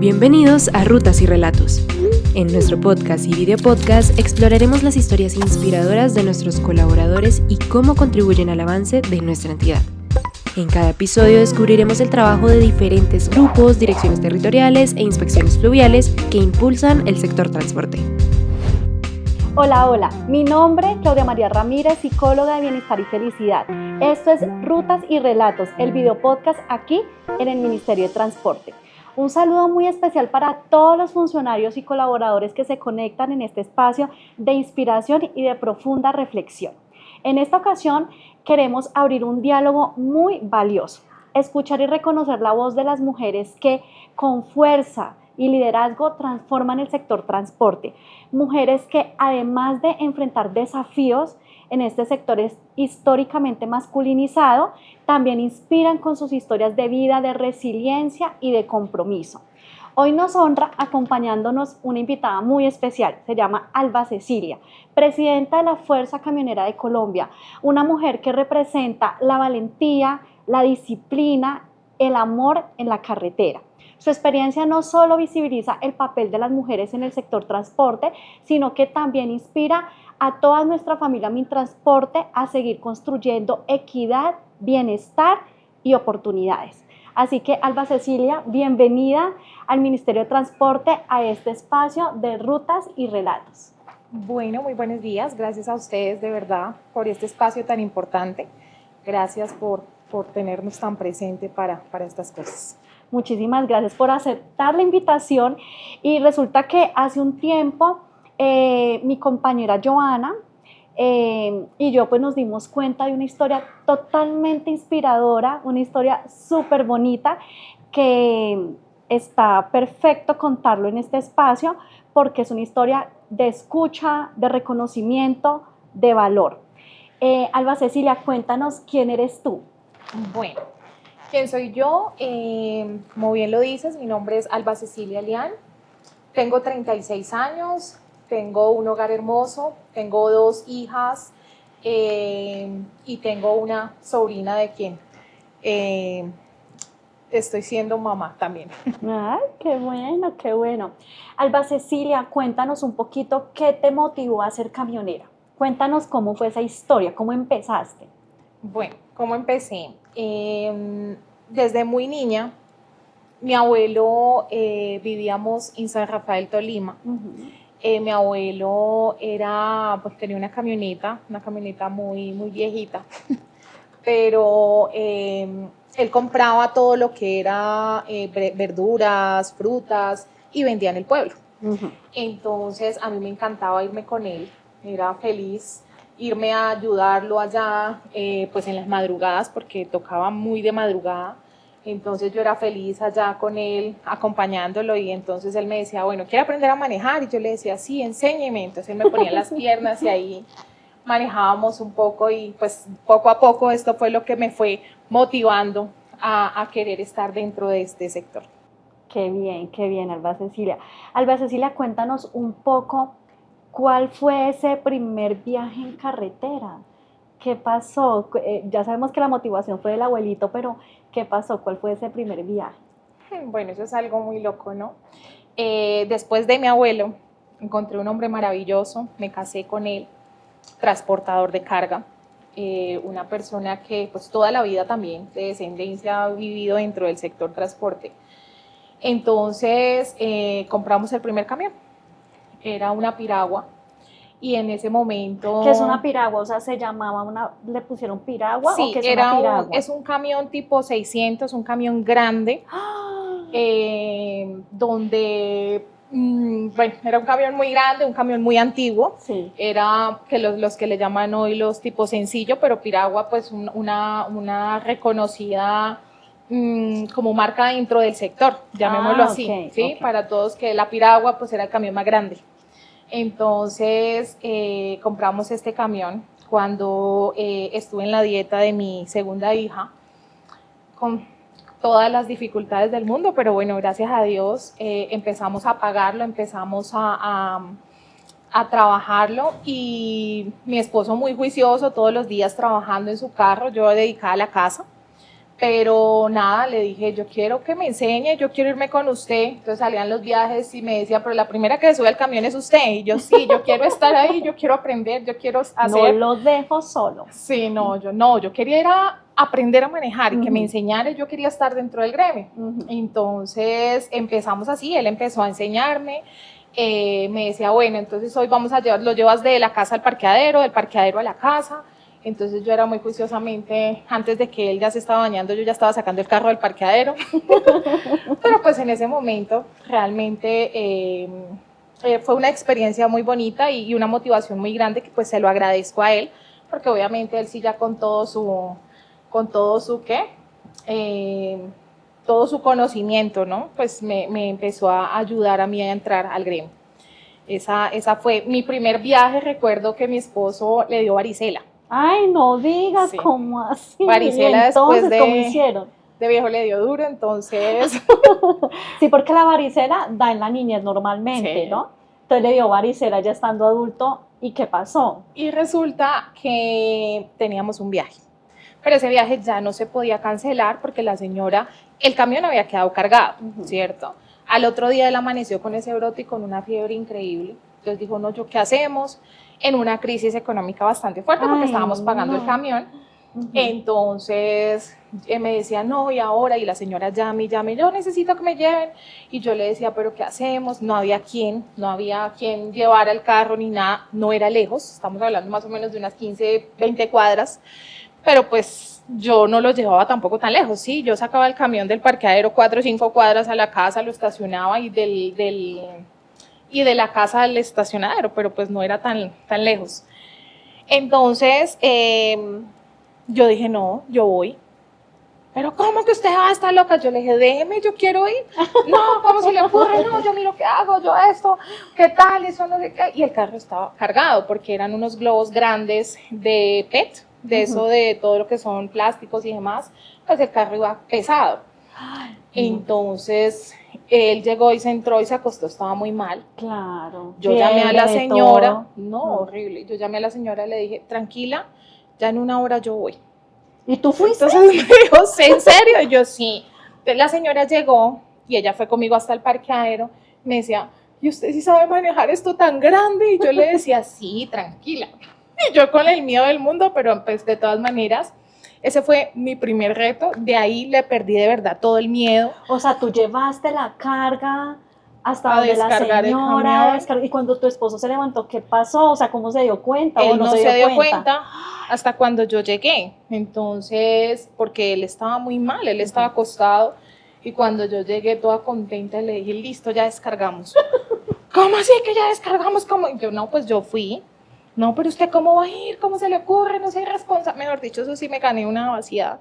Bienvenidos a Rutas y Relatos. En nuestro podcast y video podcast exploraremos las historias inspiradoras de nuestros colaboradores y cómo contribuyen al avance de nuestra entidad. En cada episodio descubriremos el trabajo de diferentes grupos, direcciones territoriales e inspecciones fluviales que impulsan el sector transporte. Hola, mi nombre es Claudia María Ramírez, psicóloga de Bienestar y Felicidad. Esto es Rutas y Relatos, el video podcast aquí en el Ministerio de Transporte. Un saludo muy especial para todos los funcionarios y colaboradores que se conectan en este espacio de inspiración y de profunda reflexión. En esta ocasión queremos abrir un diálogo muy valioso, escuchar y reconocer la voz de las mujeres que con fuerza y liderazgo transforman el sector transporte. Mujeres que además de enfrentar desafíos en este sector históricamente masculinizado, también inspiran con sus historias de vida, de resiliencia y de compromiso. Hoy nos honra acompañándonos una invitada muy especial, se llama Alba Cecilia, presidenta de la Fuerza Camionera de Colombia, una mujer que representa la valentía, la disciplina, el amor en la carretera. Su experiencia no solo visibiliza el papel de las mujeres en el sector transporte, sino que también inspira a toda nuestra familia Mintransporte a seguir construyendo equidad, bienestar y oportunidades. Así que, Alba Cecilia, bienvenida al Ministerio de Transporte a este espacio de Rutas y Relatos. Bueno, muy buenos días. Gracias a ustedes de verdad por este espacio tan importante. Gracias por tenernos tan presente para estas cosas. Muchísimas gracias por aceptar la invitación. Y resulta que hace un tiempo mi compañera Joana y yo pues nos dimos cuenta de una historia totalmente inspiradora, una historia súper bonita que está perfecto contarlo en este espacio porque es una historia de escucha, de reconocimiento, de valor. Alba Cecilia, cuéntanos quién eres tú. Bueno, ¿quién soy yo? Como bien lo dices, mi nombre es Alba Cecilia Lián, tengo 36 años, tengo un hogar hermoso, tengo 2 hijas y tengo una sobrina de quien estoy siendo mamá también. Ay, qué bueno, qué bueno. Alba Cecilia, cuéntanos un poquito qué te motivó a ser camionera. Cuéntanos cómo fue esa historia, cómo empezaste. Bueno, ¿cómo empecé? Desde muy niña, mi abuelo, vivíamos en San Rafael, Tolima. Mi abuelo tenía una camioneta muy, muy viejita, pero él compraba todo lo que era verduras, frutas y vendía en el pueblo. Entonces a mí me encantaba irme con él, era feliz irme a ayudarlo allá, pues en las madrugadas, porque tocaba muy de madrugada. Entonces yo era feliz allá con él, acompañándolo, y entonces él me decía, bueno, ¿quiere aprender a manejar? Y yo le decía, sí, enséñeme. Entonces él me ponía las piernas y ahí manejábamos un poco, y pues poco a poco esto fue lo que me fue motivando a querer estar dentro de este sector. Qué bien, Alba Cecilia. Alba Cecilia, cuéntanos un poco, ¿cuál fue ese primer viaje en carretera? ¿Qué pasó? Ya sabemos que la motivación fue del abuelito, pero ¿qué pasó? ¿Cuál fue ese primer viaje? Bueno, eso es algo muy loco, ¿no? Después de mi abuelo, encontré un hombre maravilloso, me casé con él, transportador de carga, una persona que pues toda la vida también de descendencia ha vivido dentro del sector transporte. Entonces compramos el primer camión, era una piragua. Y en ese momento... ¿Qué es una piragua? O sea, ¿se llamaba le pusieron piragua? Sí, ¿o qué es una piragua? Es un camión tipo 600, un camión grande, donde, bueno, era un camión muy grande, un camión muy antiguo. Sí. Era que los que le llaman hoy los tipos sencillo, pero piragua, pues una reconocida como marca dentro del sector, llamémoslo así, okay, ¿sí? Okay. Para todos, que la piragua pues era el camión más grande. Entonces compramos este camión cuando estuve en la dieta de mi segunda hija, con todas las dificultades del mundo, pero bueno, gracias a Dios empezamos a pagarlo, empezamos a trabajarlo, y mi esposo muy juicioso, todos los días trabajando en su carro, yo dedicada a la casa, Pero nada, le dije, yo quiero que me enseñe, yo quiero irme con usted. Entonces salían los viajes y me decía, pero la primera que sube al camión es usted. Y yo, sí, yo quiero estar ahí, yo quiero aprender, yo quiero hacer. No lo dejo solo. Sí, yo quería ir a aprender a manejar y que me enseñara, yo quería estar dentro del gremio. Entonces empezamos así, él empezó a enseñarme. Me decía, bueno, entonces hoy lo llevas de la casa al parqueadero, del parqueadero a la casa. Entonces yo era muy juiciosamente, antes de que él ya se estaba bañando, yo ya estaba sacando el carro del parqueadero. Pero pues en ese momento realmente fue una experiencia muy bonita y una motivación muy grande que pues se lo agradezco a él, porque obviamente él sí ya con todo su todo su conocimiento, ¿no? Pues me empezó a ayudar a mí a entrar al gremio. Esa fue mi primer viaje. Recuerdo que mi esposo le dio varicela. Ay, no digas, sí. ¿Cómo así? Varicela entonces, después ¿cómo hicieron? De viejo le dio duro, entonces... Sí, porque la varicela da en la niñez normalmente, sí, ¿no? Entonces le dio varicela ya estando adulto, ¿y qué pasó? Y resulta que teníamos un viaje, pero ese viaje ya no se podía cancelar porque el camión había quedado cargado, ¿cierto? Al otro día él amaneció con ese brote y con una fiebre increíble. Entonces dijo, no, ¿yo qué hacemos? En una crisis económica bastante fuerte porque estábamos pagando el camión. Entonces me decía, no, y ahora, y la señora llame, yo necesito que me lleven. Y yo le decía, pero ¿qué hacemos? No había quien llevara el carro ni nada, no era lejos, estamos hablando más o menos de unas 15, 20 cuadras. Pero pues yo no lo llevaba tampoco tan lejos, ¿sí? Yo sacaba el camión del parqueadero 4 o 5 cuadras a la casa, lo estacionaba y de la casa al estacionadero, pero pues no era tan lejos. Entonces yo dije, no, yo voy. Pero ¿cómo que usted va a estar loca? Yo le dije, déjeme, yo quiero ir. No, ¿cómo se le ocurre? No, yo miro qué hago, yo esto, ¿qué tal? Eso no sé qué. Y el carro estaba cargado porque eran unos globos grandes de PET, de eso de todo lo que son plásticos y demás, pues el carro iba pesado. Entonces él llegó y se entró y se acostó, estaba muy mal. Claro. Yo llamé a la señora, horrible, yo llamé a la señora y le dije, tranquila, ya en una hora yo voy. ¿Y tú fuiste? Entonces me dijo, ¿en serio? Y yo, sí. Entonces la señora llegó y ella fue conmigo hasta el parqueadero, me decía, ¿y usted sí sabe manejar esto tan grande? Y yo le decía, sí, tranquila. Y yo con el miedo del mundo, pero pues de todas maneras, ese fue mi primer reto. De ahí le perdí de verdad todo el miedo. O sea, tú llevaste la carga hasta donde la señora, y cuando tu esposo se levantó, ¿qué pasó? O sea, ¿cómo se dio cuenta? Él no se dio cuenta hasta cuando yo llegué. Entonces, porque él estaba muy mal, él estaba acostado. Y cuando yo llegué toda contenta, le dije, listo, ya descargamos. ¿Cómo así que ya descargamos? ¿Cómo? Y yo, no, pues yo fui. No, pero usted ¿cómo va a ir? ¿Cómo se le ocurre? No soy responsable. Mejor dicho, eso sí me gané una vaciada.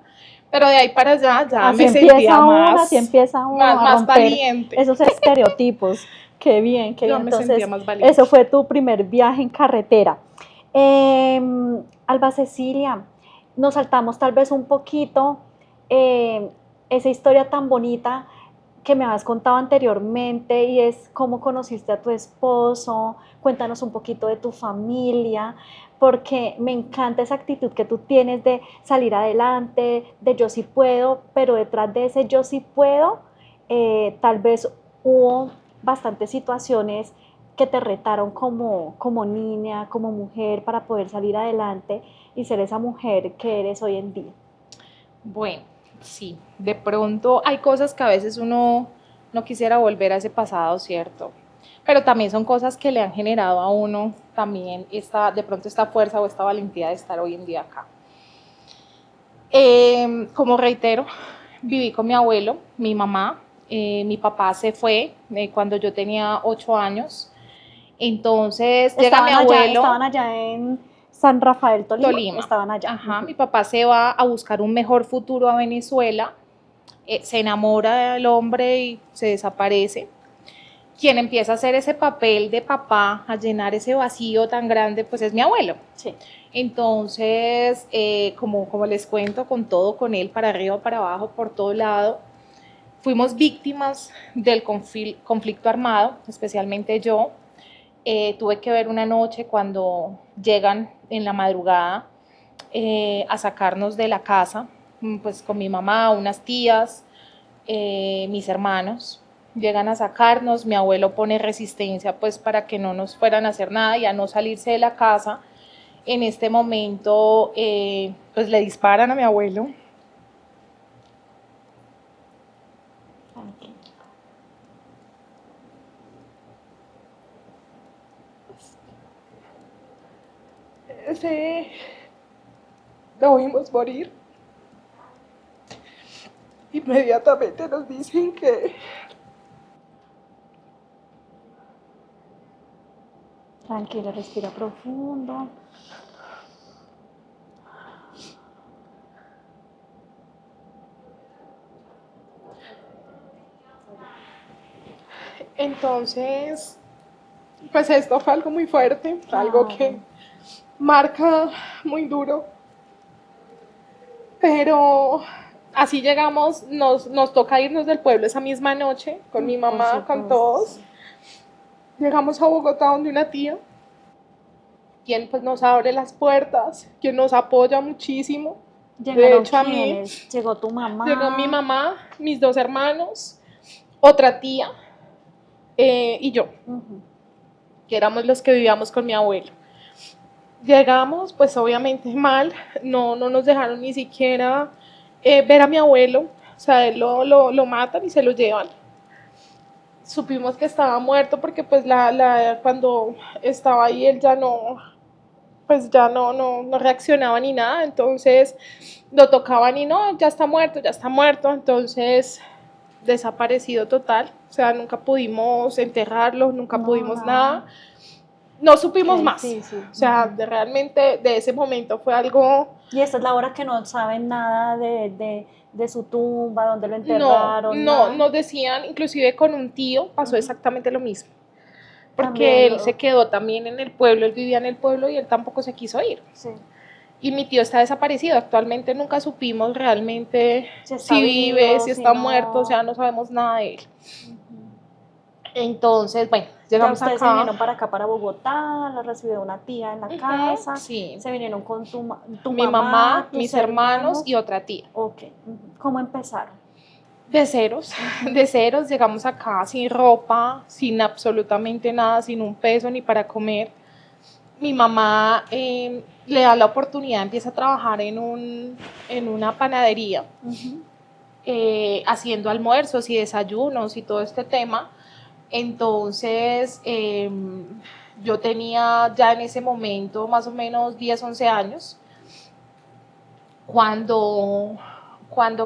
Pero de ahí para allá ya así me sentía más valiente. Esos estereotipos. Qué bien, qué bien. Yo me sentía más valiente. Eso fue tu primer viaje en carretera. Alba Cecilia, nos saltamos tal vez un poquito esa historia tan bonita que me habías contado anteriormente y es cómo conociste a tu esposo. Cuéntanos un poquito de tu familia, porque me encanta esa actitud que tú tienes de salir adelante, de yo sí puedo, pero detrás de ese yo sí puedo, tal vez hubo bastantes situaciones que te retaron como niña, como mujer, para poder salir adelante y ser esa mujer que eres hoy en día. Bueno, sí, de pronto hay cosas que a veces uno no quisiera volver a ese pasado, ¿cierto? Pero también son cosas que le han generado a uno también de pronto esta fuerza o esta valentía de estar hoy en día acá. Como reitero, viví con mi abuelo, mi mamá, mi papá se fue cuando yo tenía 8 años, entonces llega mi abuelo. Estaban allá en San Rafael, Tolima. Estaban allá. Ajá, mi papá se va a buscar un mejor futuro a Venezuela, se enamora del hombre y se desaparece. Quien empieza a hacer ese papel de papá, a llenar ese vacío tan grande, pues es mi abuelo. Sí. Entonces, como les cuento, con todo, con él para arriba, para abajo, por todo lado, fuimos víctimas del conflicto armado, especialmente yo. Tuve que ver una noche cuando llegan en la madrugada a sacarnos de la casa. pues con mi mamá, unas tías, mis hermanos. Llegan a sacarnos, mi abuelo pone resistencia pues para que no nos fueran a hacer nada y a no salirse de la casa. En este momento pues le disparan a mi abuelo. Lo vimos morir. Inmediatamente nos dicen que Tranquila, respira profundo. entonces, pues esto fue algo muy fuerte, algo que marca muy duro. Pero así llegamos, nos toca irnos del pueblo esa misma noche, con mi mamá, con todos. Llegamos a Bogotá donde una tía, quien pues nos abre las puertas, quien nos apoya muchísimo. De hecho, a mí llegó tu mamá. Llegó mi mamá, mis 2 hermanos, otra tía y yo, que éramos los que vivíamos con mi abuelo. Llegamos, pues obviamente mal, no nos dejaron ni siquiera ver a mi abuelo, o sea, él lo matan y se lo llevan. Supimos que estaba muerto porque pues cuando estaba ahí él ya no reaccionaba ni nada, entonces lo tocaban y no, ya está muerto, entonces desaparecido total, o sea, nunca pudimos enterrarlo, nunca pudimos nada. No supimos más, o sea, realmente de ese momento fue algo... Y esta es la hora que no saben nada de su tumba, dónde lo enterraron. No, nos decían, inclusive con un tío pasó exactamente lo mismo, porque él se quedó también en el pueblo, él vivía en el pueblo y él tampoco se quiso ir. Sí. Y mi tío está desaparecido, actualmente nunca supimos realmente si vive, si está muerto, o sea, no sabemos nada de él. Entonces, bueno, llegamos ustedes acá. se vinieron para acá, para Bogotá, la recibió una tía en la casa. Sí. Se vinieron con mi mamá, mis hermanos y otra tía. Ok. ¿Cómo empezaron? De ceros, llegamos acá sin ropa, sin absolutamente nada, sin un peso ni para comer. Mi mamá le da la oportunidad, empieza a trabajar en una panadería, haciendo almuerzos y desayunos y todo este tema. Entonces, yo tenía ya en ese momento más o menos 10, 11 años, cuando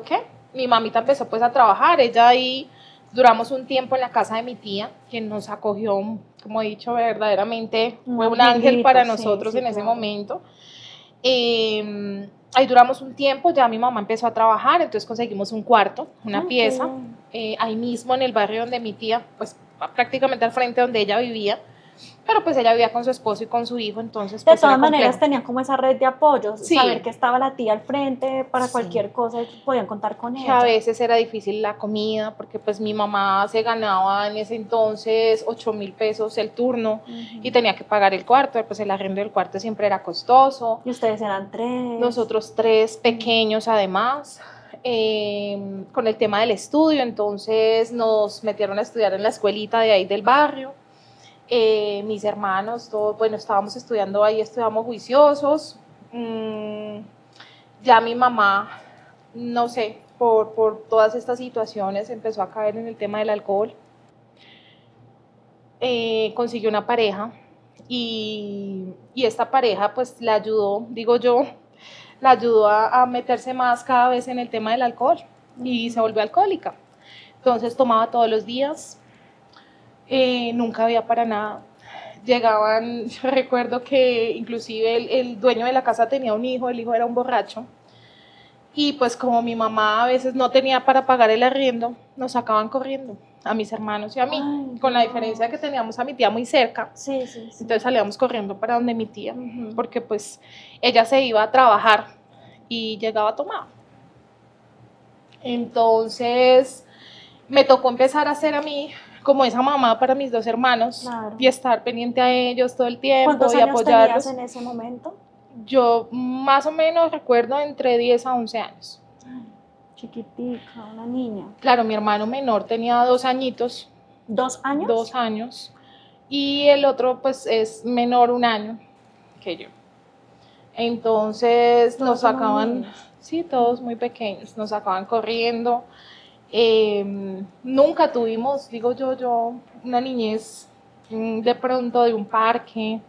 ¿qué? Mi mamita empezó pues a trabajar, ella ahí duramos un tiempo en la casa de mi tía, quien nos acogió, como he dicho, verdaderamente fue un ángel para nosotros en ese momento. Ahí duramos un tiempo, ya mi mamá empezó a trabajar, entonces conseguimos un cuarto, una pieza, ahí mismo en el barrio donde mi tía, pues prácticamente al frente donde ella vivía, pero pues ella vivía con su esposo y con su hijo, entonces pues de todas maneras tenían como esa red de apoyo, saber que estaba la tía al frente para cualquier cosa, podían contar con ella. Que a veces era difícil la comida, porque pues mi mamá se ganaba en ese entonces 8,000 pesos el turno y tenía que pagar el cuarto, pues el arriendo del cuarto siempre era costoso. ¿Y ustedes eran 3? Nosotros 3 pequeños además. Con el tema del estudio, entonces nos metieron a estudiar en la escuelita de ahí del barrio. Mis hermanos, todos, bueno, estábamos estudiando ahí, estudiamos juiciosos. Ya mi mamá, no sé, por todas estas situaciones empezó a caer en el tema del alcohol. Consiguió una pareja y esta pareja pues la ayudó, digo yo, la ayudó a meterse más cada vez en el tema del alcohol y se volvió alcohólica. Entonces tomaba todos los días, nunca había para nada. Llegaban, yo recuerdo que inclusive el dueño de la casa tenía un hijo, el hijo era un borracho. Y pues como mi mamá a veces no tenía para pagar el arriendo, nos sacaban corriendo a mis hermanos y a mí, con la diferencia de que teníamos a mi tía muy cerca. Sí. Entonces salíamos corriendo para donde mi tía, porque pues ella se iba a trabajar y llegaba tomada. Entonces me tocó empezar a ser a mí como esa mamá para mis 2 hermanos y estar pendiente a ellos todo el tiempo y apoyarlos. ¿Cuántos años tenías en ese momento? Yo más o menos recuerdo entre 10 a 11 años. Chiquitica, una niña. Claro, mi hermano menor tenía 2 añitos. 2 años. 2 años. Y el otro pues es menor 1 año que yo. Entonces Todos nos son muy sacaban, niños. sí, todos muy pequeños, nos sacaban corriendo. Nunca tuvimos, digo yo, una niñez de pronto de un parque,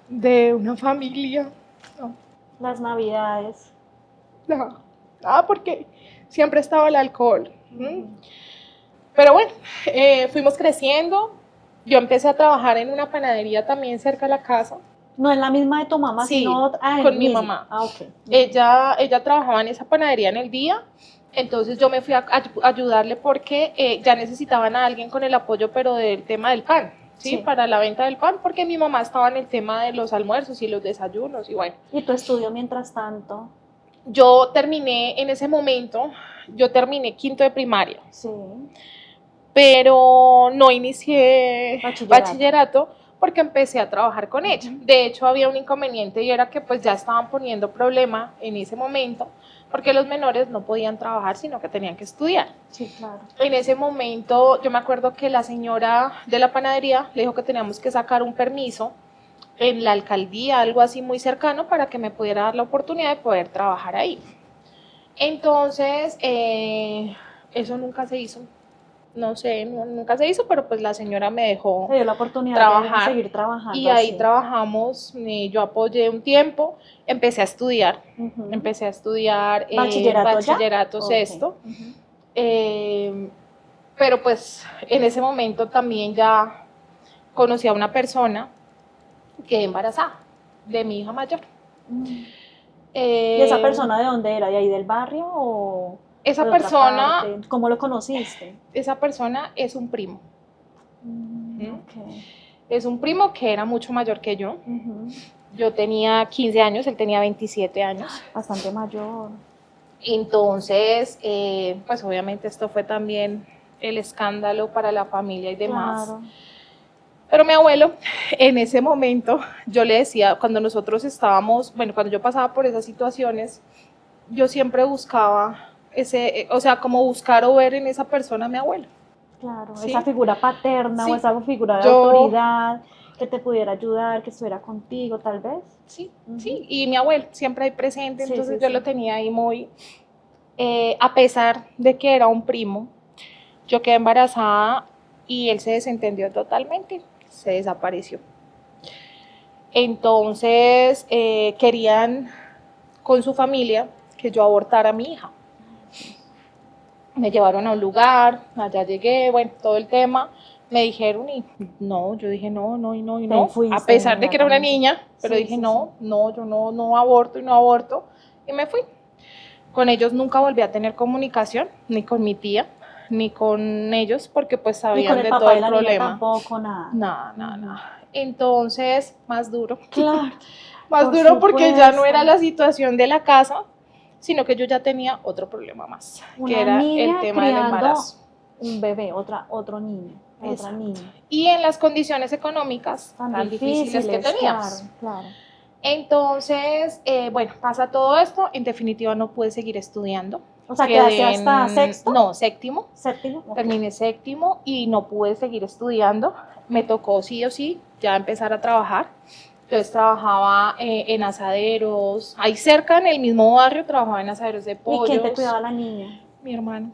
de una familia. No, Las navidades. no, nada porque siempre estaba el alcohol. Pero bueno, fuimos creciendo. Yo empecé a trabajar en una panadería también cerca de la casa. No es la misma de tu mamá, Sí, sino otra. con mi mamá. Ok. Ella trabajaba en esa panadería en el día, entonces yo me fui a ayudarle porque ya necesitaban a alguien con el apoyo, pero del tema del pan, ¿sí? Sí. Para la venta del pan, porque mi mamá estaba en el tema de los almuerzos y los desayunos, y bueno. ¿Y tu estudio mientras tanto? Yo terminé en ese momento, yo terminé quinto de primaria, Sí. pero no inicié Bachillerato. porque empecé a trabajar con ella. De hecho, había un inconveniente y era que pues ya estaban poniendo problema en ese momento porque los menores no podían trabajar, sino que tenían que estudiar. Sí, claro. En ese momento, yo me acuerdo que la señora de la panadería le dijo que teníamos que sacar un permiso en la alcaldía, algo así muy cercano, para que me pudiera dar la oportunidad de poder trabajar ahí. Entonces, eso nunca se hizo. No sé, nunca se hizo, pero pues la señora me dejó Te dio la oportunidad trabajar, de seguir trabajando. y ahí así. trabajamos. Yo apoyé un tiempo, empecé a estudiar, Ujú. bachillerato Ok. sexto, pero pues en ese momento también ya conocí a una persona que quedé embarazada de mi hija mayor. ¿Y esa persona de dónde era? ¿De ahí del barrio o Esa de otra persona, parte? ¿Cómo lo conociste? esa persona es un primo. Ok. Es un primo que era mucho mayor que yo. Ujú. Yo tenía 15 años, él tenía 27 años. Bastante mayor. Entonces, pues obviamente esto fue también el escándalo para la familia y demás. Claro. Pero mi abuelo, en ese momento, yo le decía, cuando nosotros estábamos, bueno, cuando yo pasaba por esas situaciones, yo siempre buscaba o sea, como buscar o ver en esa persona a mi abuelo. Claro, Sí. esa figura paterna Sí. o esa figura de Yo- autoridad que te pudiera ayudar, que estuviera contigo, tal vez. Sí, Ujú. sí, y mi abuelo siempre ahí presente, Sí, entonces sí, yo sí. lo tenía ahí muy, a pesar de que era un primo, yo quedé embarazada y él se desentendió totalmente, se desapareció. Entonces querían con su familia que yo abortara a mi hija. Me llevaron a un lugar, allá llegué, bueno, todo el tema. Me dijeron y no, yo dije no, no y no y no. fuiste A pesar de que era una inmediatamente. niña, pero Sí, dije sí, no, no, yo no aborto y no aborto. Y me fui. Con ellos nunca volví a tener comunicación, ni con mi tía, ni con ellos, porque pues Y sabían con el de papá todo de el la niña problema. tampoco, nada. Nada. Entonces, más duro. Claro. Más Por duro porque ya no supuesto. era la situación de la casa, sino que yo ya tenía otro problema más, Una que era niña el tema del criando embarazo. un bebé, otro niño, otra Exacto. niña. Y en las condiciones económicas tan difíciles que teníamos. Claro. Entonces, bueno, pasa todo esto, en definitiva no pude seguir estudiando. O sea, Quedé ¿quedaste hasta sexto? No, séptimo. ¿Séptimo? Ok. Terminé séptimo y no pude seguir estudiando. Me tocó sí o sí ya empezar a trabajar. Entonces trabajaba en asaderos, ahí cerca en el mismo barrio trabajaba en asaderos de pollos. ¿Y quién te cuidaba a la niña? Mi hermano.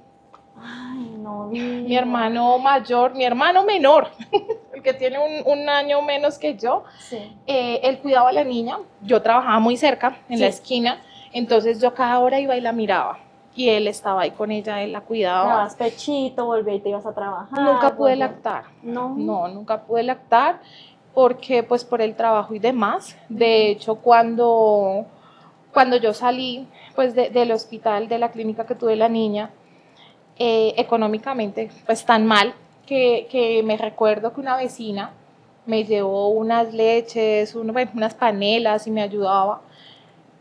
Ay, no Mi hermano mayor, mi hermano menor, el que tiene un año menos que yo, Sí. él cuidaba a la niña. Yo trabajaba muy cerca, en la Sí. esquina, entonces yo cada hora iba y la miraba. Y él estaba ahí con ella, él la cuidaba. Dabas pechito, volvías y te ibas a trabajar. Nunca pude volvías. lactar. No. No, nunca pude lactar porque pues por el trabajo y demás. De hecho, cuando yo salí pues del hospital, de la clínica que tuve la niña, económicamente pues tan mal que me recuerdo que una vecina me llevó unas leches, unas panelas y me ayudaba.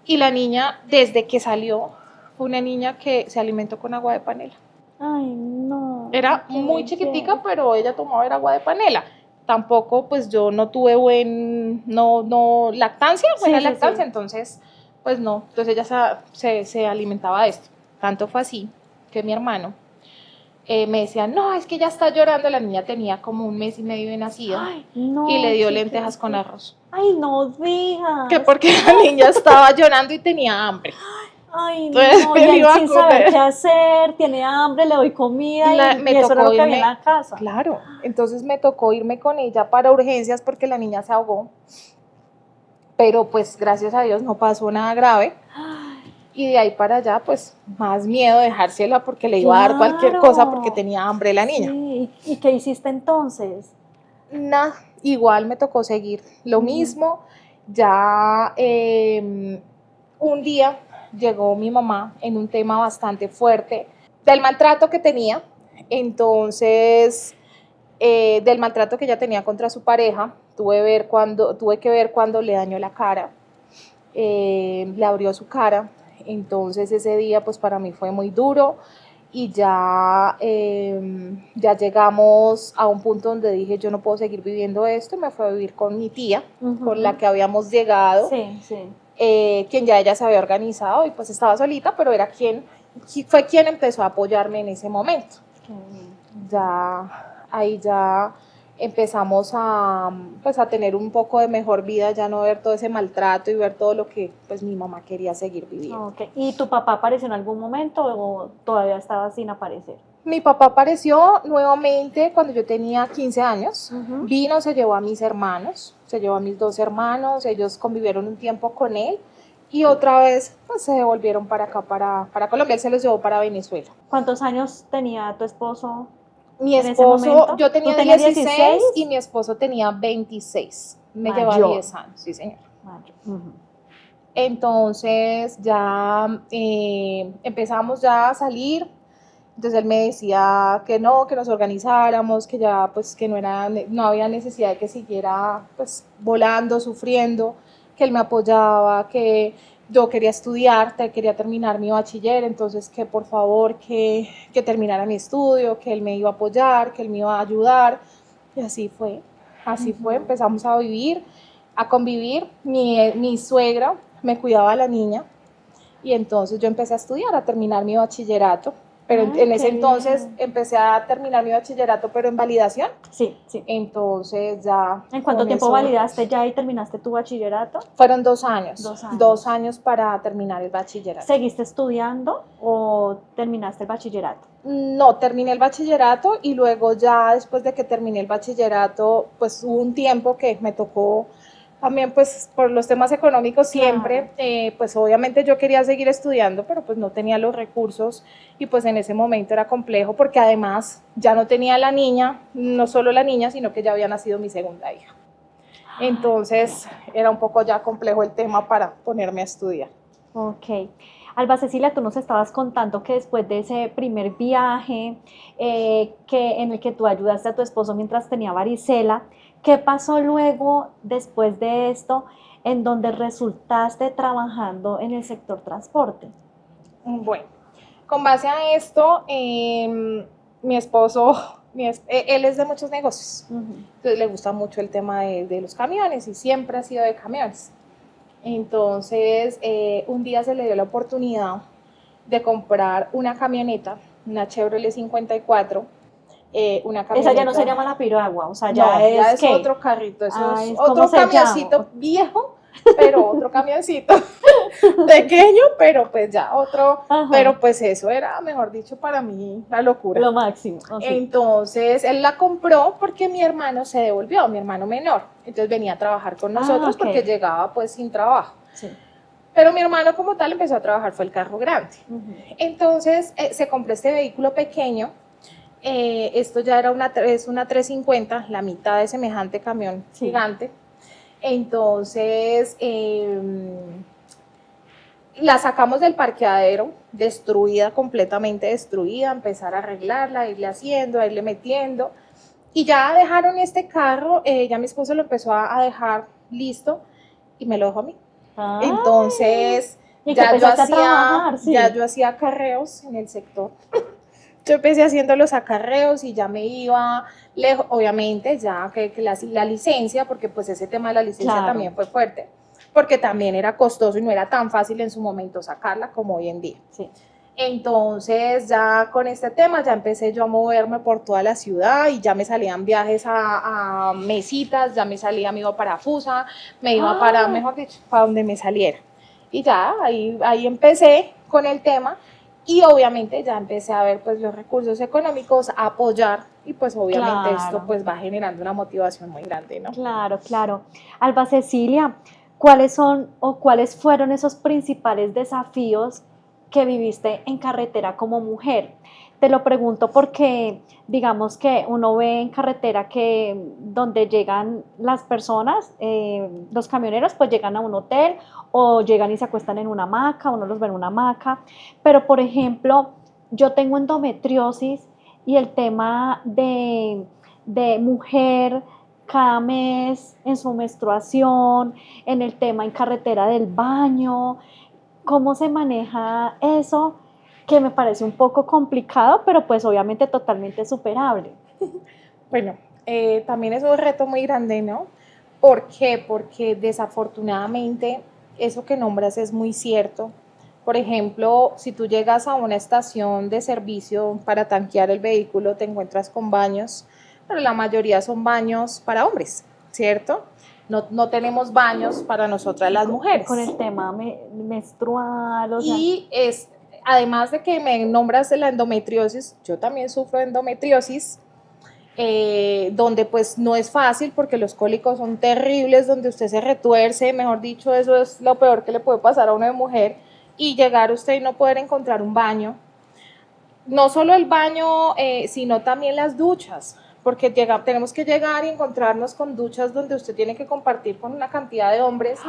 Y la niña, desde que salió, fue una niña que se alimentó con agua de panela. Ay, no. Era qué muy belleza. chiquitica, pero ella tomaba el agua de panela. Tampoco, pues yo no tuve lactancia, Sí, buena sí, lactancia, sí. entonces, pues no. Entonces ella se alimentaba de esto. Tanto fue así que mi hermano me decía, no, es que ya está llorando, la niña tenía como 1 mes y medio de nacida. Ay, no, Y le dio chiquita. lentejas con arroz. Ay, no digas. Que porque la niña estaba llorando y tenía hambre. Ay, Entonces, no, me y él iba a sin saber comer. qué hacer, tiene hambre, le doy comida Me y eso era tocó lo que había en irme, la casa. claro, entonces me tocó irme con ella para urgencias porque la niña se ahogó, pero pues gracias a Dios no pasó nada grave, y de ahí para allá pues más miedo dejársela porque le iba a dar cualquier Claro. cosa porque tenía hambre la niña. Sí. ¿Y qué hiciste entonces? Nada, igual me tocó seguir lo mismo, ya un día llegó mi mamá en un tema bastante fuerte del maltrato que tenía, entonces del maltrato que ella tenía contra su pareja, tuve que ver cuando le dañó la cara, le abrió su cara, entonces ese día pues para mí fue muy duro y ya llegamos a un punto donde dije yo no puedo seguir viviendo esto, y me fui a vivir con mi tía, con la que habíamos llegado, Sí. quien ya ella se había organizado y pues estaba solita, pero fue quien empezó a apoyarme en ese momento. Ahí ya empezamos pues a tener un poco de mejor vida, ya no ver todo ese maltrato y ver todo lo que pues mi mamá quería seguir viviendo. Okay. ¿Y tu papá apareció en algún momento o todavía estaba sin aparecer? Mi papá apareció nuevamente cuando yo tenía 15 años, vino, se llevó a mis hermanos, se llevó a mis 2 hermanos, ellos convivieron un tiempo con él y otra vez pues, se devolvieron para acá, para Colombia, él se los llevó para Venezuela. ¿Cuántos años tenía tu esposo? Mi ¿En ese esposo, momento? yo tenía ¿Tú tenías 16 y mi esposo tenía 26, me lleva 10 años, sí señor. Entonces ya empezamos ya a salir, entonces él me decía que no, que nos organizáramos, que ya pues que no había necesidad de que siguiera pues volando, sufriendo, que él me apoyaba, que yo quería estudiar, quería terminar mi bachiller, entonces que por favor que terminara mi estudio, que él me iba a apoyar, que él me iba a ayudar, y así fue, empezamos a vivir, a convivir, mi suegra me cuidaba a la niña, y entonces yo empecé a estudiar, a terminar mi bachillerato, pero en ese entonces empecé a terminar mi bachillerato, pero en validación. Sí. Entonces ya... ¿En cuánto tiempo validaste ya y terminaste tu bachillerato? Fueron 2 años. 2 años. 2 años para terminar el bachillerato. ¿Seguiste estudiando o terminaste el bachillerato? No, terminé el bachillerato y luego ya después de que terminé el bachillerato, pues hubo un tiempo que me tocó también pues por los temas económicos siempre, pues obviamente yo quería seguir estudiando, pero pues no tenía los recursos y pues en ese momento era complejo porque además ya no tenía la niña, no solo la niña, sino que ya había nacido mi segunda hija. Entonces era un poco ya complejo el tema para ponerme a estudiar. Ok. Alba Cecilia, tú nos estabas contando que después de ese primer viaje en el que tú ayudaste a tu esposo mientras tenía varicela, ¿qué pasó luego después de esto en donde resultaste trabajando en el sector transporte? Bueno, con base a esto, mi esposo, él es de muchos negocios, entonces le gusta mucho el tema de los camiones y siempre ha sido de camiones. Entonces, un día se le dio la oportunidad de comprar una camioneta, una Chevrolet 54, una camioneta. Esa ya no se llama la piragua, o sea, ya es otro carrito, eso es otro camioncito viejo, pero otro camioncito pequeño, pero pues ya otro, pero pues eso era, mejor dicho, para mí la locura. Lo máximo. Entonces él la compró porque mi hermano se devolvió, mi hermano menor, entonces venía a trabajar con nosotros porque llegaba pues sin trabajo. Sí. Pero mi hermano como tal empezó a trabajar, fue el carro grande. Entonces se compró este vehículo pequeño, esto ya era una 350, la mitad de semejante camión gigante. Entonces la sacamos del parqueadero, destruida, completamente destruida, empezar a arreglarla, a irle haciendo, a irle metiendo. Y ya dejaron este carro, ya mi esposo lo empezó a dejar listo y me lo dejó a mí. Ay. Entonces ya yo hacía acarreos en el sector. Yo empecé haciendo los acarreos y ya me iba lejos, obviamente ya que la licencia, porque pues ese tema de la licencia también fue fuerte, porque también era costoso y no era tan fácil en su momento sacarla como hoy en día. Sí. Entonces ya con este tema ya empecé yo a moverme por toda la ciudad y ya me salían viajes a Mesitas, ya me salía, me iba para Fusa, me iba para, mejor dicho, para donde me saliera. Y ya ahí empecé con el tema y obviamente ya empecé a ver pues los recursos económicos, a apoyar y pues obviamente esto pues va generando una motivación muy grande, ¿no? Claro, claro. Alba Cecilia, ¿cuáles son o cuáles fueron esos principales desafíos que viviste en carretera como mujer? Te lo pregunto porque digamos que uno ve en carretera que donde llegan las personas, los camioneros pues llegan a un hotel o llegan y se acuestan en una hamaca, uno los ve en una hamaca, pero por ejemplo, yo tengo endometriosis y el tema de mujer cada mes en su menstruación, en el tema en carretera del baño, ¿cómo se maneja eso? Que me parece un poco complicado, pero pues obviamente totalmente superable. Bueno, también es un reto muy grande, ¿no? ¿Por qué? Porque desafortunadamente eso que nombras es muy cierto. Por ejemplo, si tú llegas a una estación de servicio para tanquear el vehículo, te encuentras con baños, pero la mayoría son baños para hombres, ¿cierto? No tenemos baños para nosotras las mujeres. Con el tema menstrual, o sea. Y además de que me nombras de la endometriosis, yo también sufro de endometriosis, donde pues no es fácil porque los cólicos son terribles, donde usted se retuerce, mejor dicho, eso es lo peor que le puede pasar a una mujer, y llegar usted y no poder encontrar un baño. No solo el baño, sino también las duchas, porque tenemos que llegar y encontrarnos con duchas donde usted tiene que compartir con una cantidad de hombres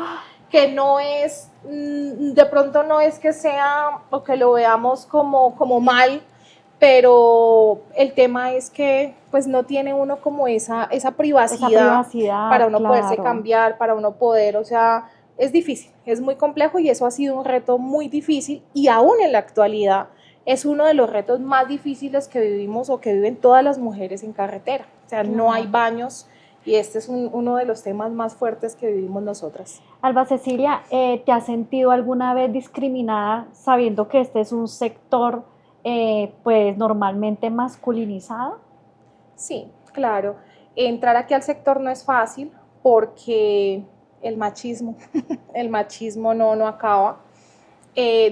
que no es, de pronto no es que sea o que lo veamos como mal, pero el tema es que pues no tiene uno como esa privacidad para uno poderse cambiar, para uno poder, o sea, es difícil, es muy complejo y eso ha sido un reto muy difícil y aún en la actualidad es uno de los retos más difíciles que vivimos o que viven todas las mujeres en carretera, o sea, no hay baños y este es uno de los temas más fuertes que vivimos nosotras. Alba Cecilia, ¿te has sentido alguna vez discriminada sabiendo que este es un sector pues normalmente masculinizado? Sí, claro. Entrar aquí al sector no es fácil porque el machismo, el machismo no acaba.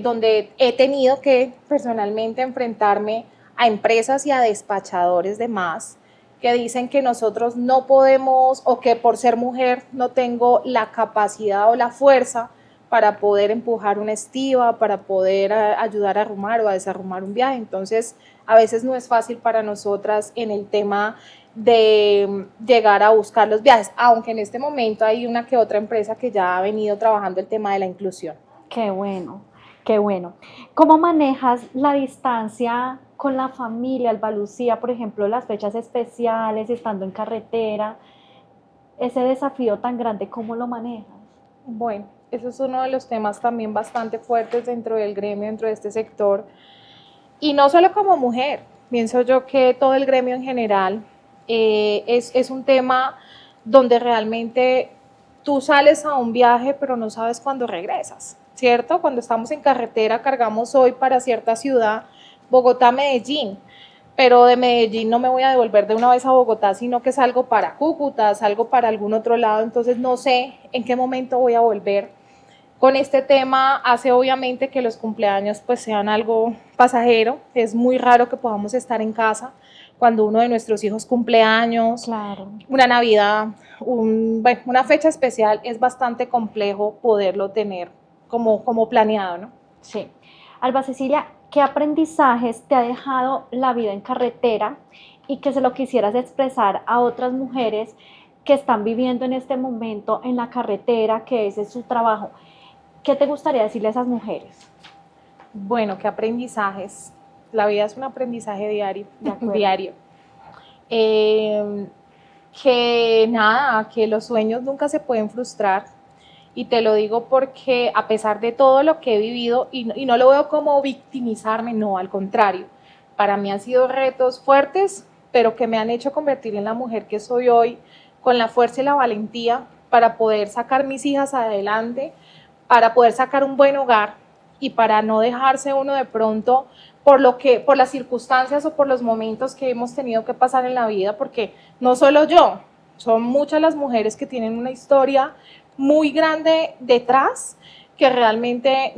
Donde he tenido que personalmente enfrentarme a empresas y a despachadores de más que dicen que nosotros no podemos o que por ser mujer no tengo la capacidad o la fuerza para poder empujar una estiva, para poder ayudar a arrumar o a desarrumar un viaje. Entonces, a veces no es fácil para nosotras en el tema de llegar a buscar los viajes, aunque en este momento hay una que otra empresa que ya ha venido trabajando el tema de la inclusión. Qué bueno, qué bueno. ¿Cómo manejas la distancia con la familia, Alba Lucía, por ejemplo, las fechas especiales, estando en carretera? Ese desafío tan grande, ¿cómo lo manejas? Bueno, eso es uno de los temas también bastante fuertes dentro del gremio, dentro de este sector. Y no solo como mujer, pienso yo que todo el gremio en general es un tema donde realmente tú sales a un viaje pero no sabes cuándo regresas, ¿cierto? Cuando estamos en carretera cargamos hoy para cierta ciudad, Bogotá, Medellín, pero de Medellín no me voy a devolver de una vez a Bogotá, sino que salgo para Cúcuta, salgo para algún otro lado, entonces no sé en qué momento voy a volver. Con este tema hace obviamente que los cumpleaños pues sean algo pasajero, es muy raro que podamos estar en casa cuando uno de nuestros hijos cumple años, claro, una Navidad, una fecha especial, es bastante complejo poderlo tener como planeado, ¿no? Sí. Alba Cecilia, ¿qué aprendizajes te ha dejado la vida en carretera y que se lo quisieras expresar a otras mujeres que están viviendo en este momento en la carretera, que ese es su trabajo? ¿Qué te gustaría decirle a esas mujeres? Bueno, ¿qué aprendizajes? La vida es un aprendizaje diario. Diario. Que nada, que los sueños nunca se pueden frustrar. Y te lo digo porque a pesar de todo lo que he vivido, y no lo veo como victimizarme, no, al contrario. Para mí han sido retos fuertes, pero que me han hecho convertir en la mujer que soy hoy, con la fuerza y la valentía para poder sacar mis hijas adelante, para poder sacar un buen hogar y para no dejarse uno de pronto por las circunstancias o por los momentos que hemos tenido que pasar en la vida, porque no solo yo, son muchas las mujeres que tienen una historia muy grande detrás que realmente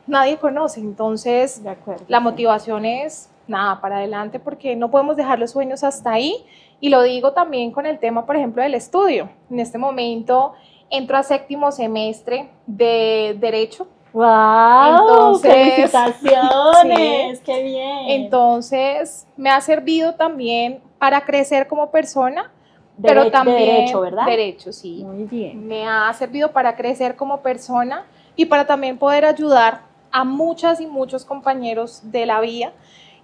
nadie conoce. Entonces, la motivación es nada, para adelante, porque no podemos dejar los sueños hasta ahí. Y lo digo también con el tema, por ejemplo, del estudio. En este momento entro a 7º semestre de Derecho. ¡Wow! ¡Felicitaciones! Sí. ¡Qué bien! Entonces, me ha servido también para crecer como persona, pero también de Derecho, ¿verdad? Derecho, sí. Muy bien. Me ha servido para crecer como persona y para también poder ayudar a muchas y muchos compañeros de la vía.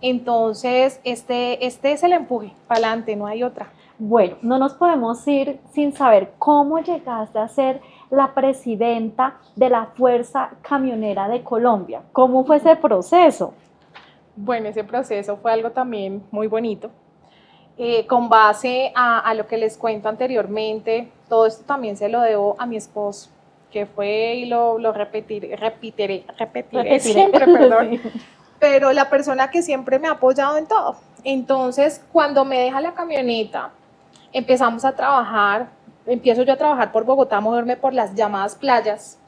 Entonces, este es el empuje para adelante, no hay otra. Bueno, no nos podemos ir sin saber cómo llegaste a ser la presidenta de la Fuerza Camionera de Colombia. ¿Cómo fue ese proceso? Bueno, ese proceso fue algo también muy bonito. Con base a lo que les cuento anteriormente, todo esto también se lo debo a mi esposo, que fue, y lo repetiré siempre, perdón, sí. Pero la persona que siempre me ha apoyado en todo. Entonces, cuando me deja la camioneta, empezamos a trabajar, empiezo yo a trabajar por Bogotá, a moverme por las llamadas playas,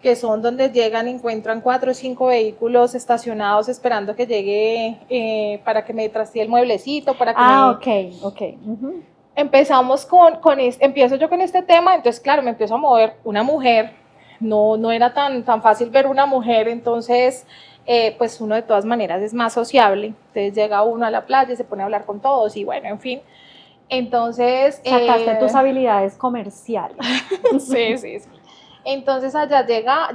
que son donde llegan y encuentran 4 o 5 vehículos estacionados esperando que llegue para que me trastee el mueblecito, para que ok. Uh-huh. Empezamos empiezo yo con este tema, entonces claro, me empiezo a mover una mujer, no era tan fácil ver una mujer, entonces pues uno de todas maneras es más sociable, entonces llega uno a la playa y se pone a hablar con todos y bueno, en fin. Entonces sacaste tus habilidades comerciales. Sí. Entonces allá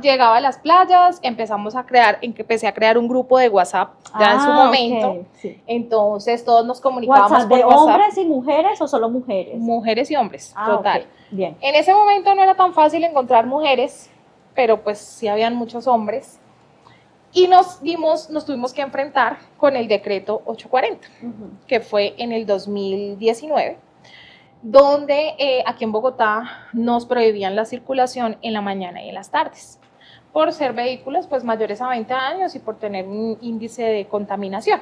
llegaba a las playas, empecé a crear un grupo de WhatsApp ya en su momento. Okay, sí. Entonces todos nos comunicábamos ¿WhatsApp por de WhatsApp. ¿Hombres y mujeres o solo mujeres? Mujeres y hombres, total. Okay. Bien. En ese momento no era tan fácil encontrar mujeres, pero pues sí habían muchos hombres. Y nos tuvimos que enfrentar con el decreto 840, que fue en el 2019. Donde aquí en Bogotá nos prohibían la circulación en la mañana y en las tardes, por ser vehículos pues mayores a 20 años y por tener un índice de contaminación.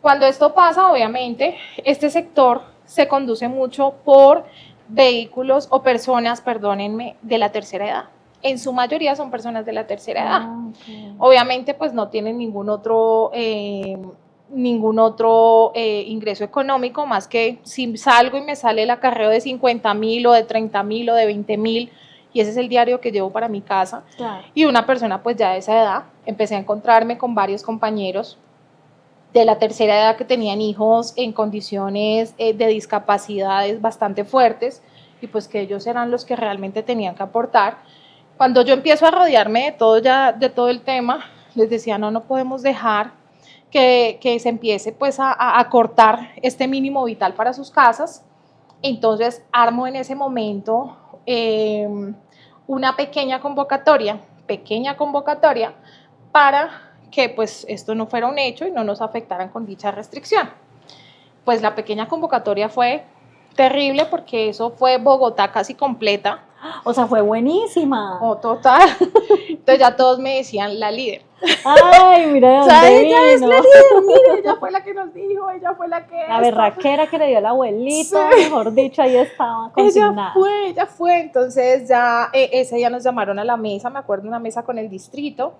Cuando esto pasa, obviamente, este sector se conduce mucho por vehículos o personas, perdónenme, de la tercera edad. En su mayoría son personas de la tercera edad. Okay. Obviamente pues no tienen ningún otro ingreso económico, más que si salgo y me sale el acarreo de 50.000 o de 30.000 o de 20.000, y ese es el diario que llevo para mi casa. Claro. Y una persona pues ya de esa edad, empecé a encontrarme con varios compañeros de la tercera edad que tenían hijos en condiciones de discapacidades bastante fuertes, y pues que ellos eran los que realmente tenían que aportar. Cuando yo empiezo a rodearme de todo el tema, les decía, no podemos dejar que se empiece pues a cortar este mínimo vital para sus casas. Entonces armo en ese momento una pequeña convocatoria para que pues esto no fuera un hecho y no nos afectaran con dicha restricción. Pues la pequeña convocatoria fue terrible porque eso fue Bogotá casi completa. O sea, fue buenísima. Oh, total. Entonces ya todos me decían la líder. Ay, mira de dónde vino. Ella es la líder, mire, ella fue la que nos dijo, ella fue la que... La berraquera que le dio el abuelito, sí. Mejor dicho, ahí estaba consignada. Ella fue, entonces ya ese día nos llamaron a la mesa, me acuerdo, una mesa con el distrito.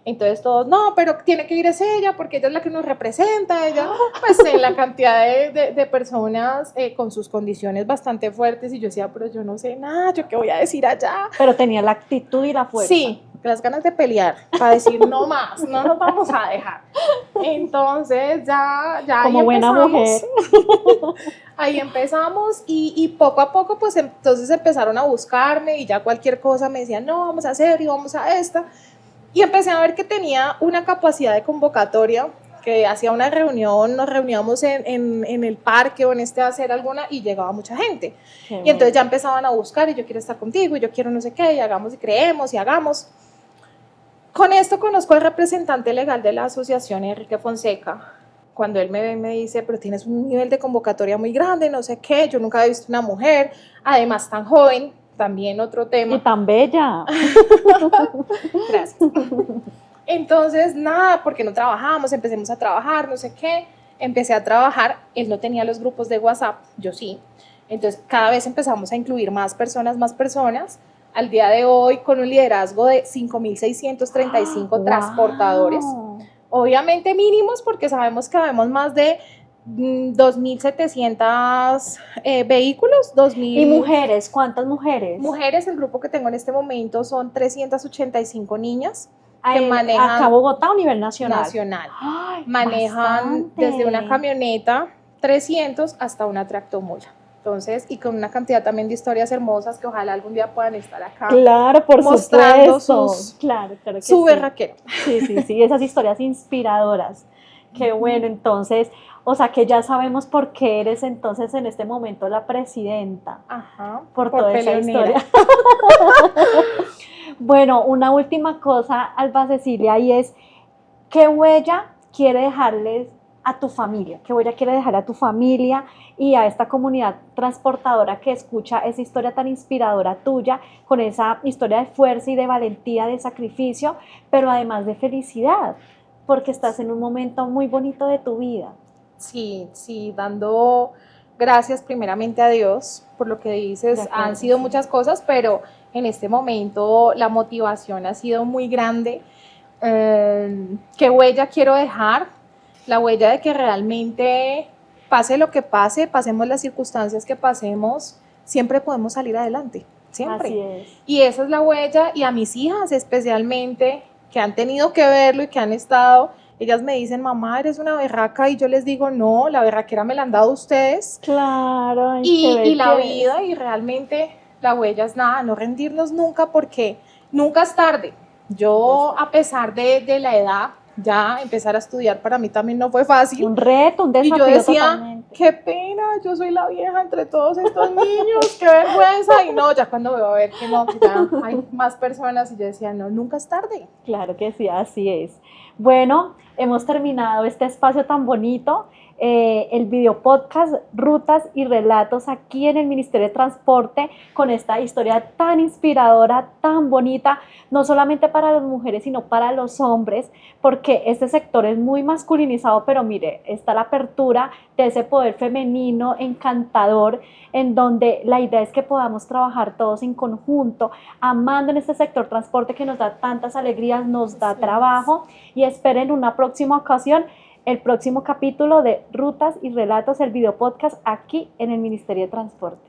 Entonces todos, no, pero tiene que ir es ella, porque ella es la que nos representa, ella, pues en la cantidad de personas con sus condiciones bastante fuertes, y yo decía, pero yo no sé nada, ¿yo qué voy a decir allá? Pero tenía la actitud y la fuerza. Sí, las ganas de pelear, para decir no más, no nos vamos a dejar. Entonces ya como ahí buena mujer. Ahí empezamos y poco a poco pues entonces empezaron a buscarme y ya cualquier cosa me decían, no, vamos a hacer y vamos a esta. Y empecé a ver que tenía una capacidad de convocatoria, que hacía una reunión, nos reuníamos en el parque o en hacer alguna, y llegaba mucha gente. Qué y entonces ya empezaban a buscar, y yo quiero estar contigo, y yo quiero no sé qué, y hagamos y creemos y hagamos. Con esto conozco al representante legal de la asociación, Enrique Fonseca. Cuando él me ve, me dice, pero tienes un nivel de convocatoria muy grande, no sé qué, yo nunca había visto una mujer, además tan joven, también otro tema. Y tan bella. Gracias. Entonces, nada, porque no trabajábamos, empecemos a trabajar, no sé qué. Empecé a trabajar, él no tenía los grupos de WhatsApp, yo sí. Entonces, cada vez empezamos a incluir más personas. Al día de hoy, con un liderazgo de 5.635 transportadores. Obviamente mínimos, porque sabemos que habemos más de 2.700 vehículos. 2.000. ¿Y mujeres? ¿Cuántas mujeres? Mujeres, el grupo que tengo en este momento son 385 niñas que manejan. ¿Acá Bogotá o a nivel nacional? Nacional. Ay, manejan bastante. desde una camioneta 300 hasta una tractomula. Entonces, y con una cantidad también de historias hermosas que ojalá algún día puedan estar acá. Claro, por mostrando supuesto. Claro que su sí. berraquero. Sí, esas historias inspiradoras. Qué bueno, entonces, o sea que ya sabemos por qué eres entonces en este momento la presidenta. Ajá, por toda peleonera. esa historia. Bueno, una última cosa, Alba Cecilia, y es, ¿qué huella quiere dejarles a tu familia? ¿Qué huella quiere dejar a tu familia y a esta comunidad transportadora que escucha esa historia tan inspiradora tuya, con esa historia de fuerza y de valentía, de sacrificio, pero además de felicidad, porque estás en un momento muy bonito de tu vida? Sí, dando gracias primeramente a Dios por lo que dices. De acuerdo, Han sido sí. muchas cosas, pero en este momento la motivación ha sido muy grande. ¿Qué huella quiero dejar? La huella de que realmente, pase lo que pase, pasemos las circunstancias que pasemos, siempre podemos salir adelante, siempre. Así es. Y esa es la huella, y a mis hijas especialmente, que han tenido que verlo y que han estado, ellas me dicen, mamá, eres una berraca, y yo les digo, no, la berraquera me la han dado ustedes. Claro. Ay, Y la qué belleza. vida, y realmente la huella es nada, no rendirnos nunca, porque nunca es tarde. Yo, a pesar de la edad, ya empezar a estudiar para mí también no fue fácil. Un reto, un Y desafío yo decía, totalmente. qué pena, yo soy la vieja entre todos estos niños, qué vergüenza. Y no, ya cuando veo a ver que no, que ya hay más personas, y yo decía, no, nunca es tarde. Claro que sí, así es. Bueno, hemos terminado este espacio tan bonito, el video podcast Rutas y Relatos aquí en el Ministerio de Transporte, con esta historia tan inspiradora, tan bonita, no solamente para las mujeres, sino para los hombres, porque este sector es muy masculinizado, pero mire, está la apertura de ese poder femenino encantador, en donde la idea es que podamos trabajar todos en conjunto, amando en este sector transporte que nos da tantas alegrías, nos da trabajo, y esperen una próxima ocasión, el próximo capítulo de Rutas y Relatos, el video podcast aquí en el Ministerio de Transporte.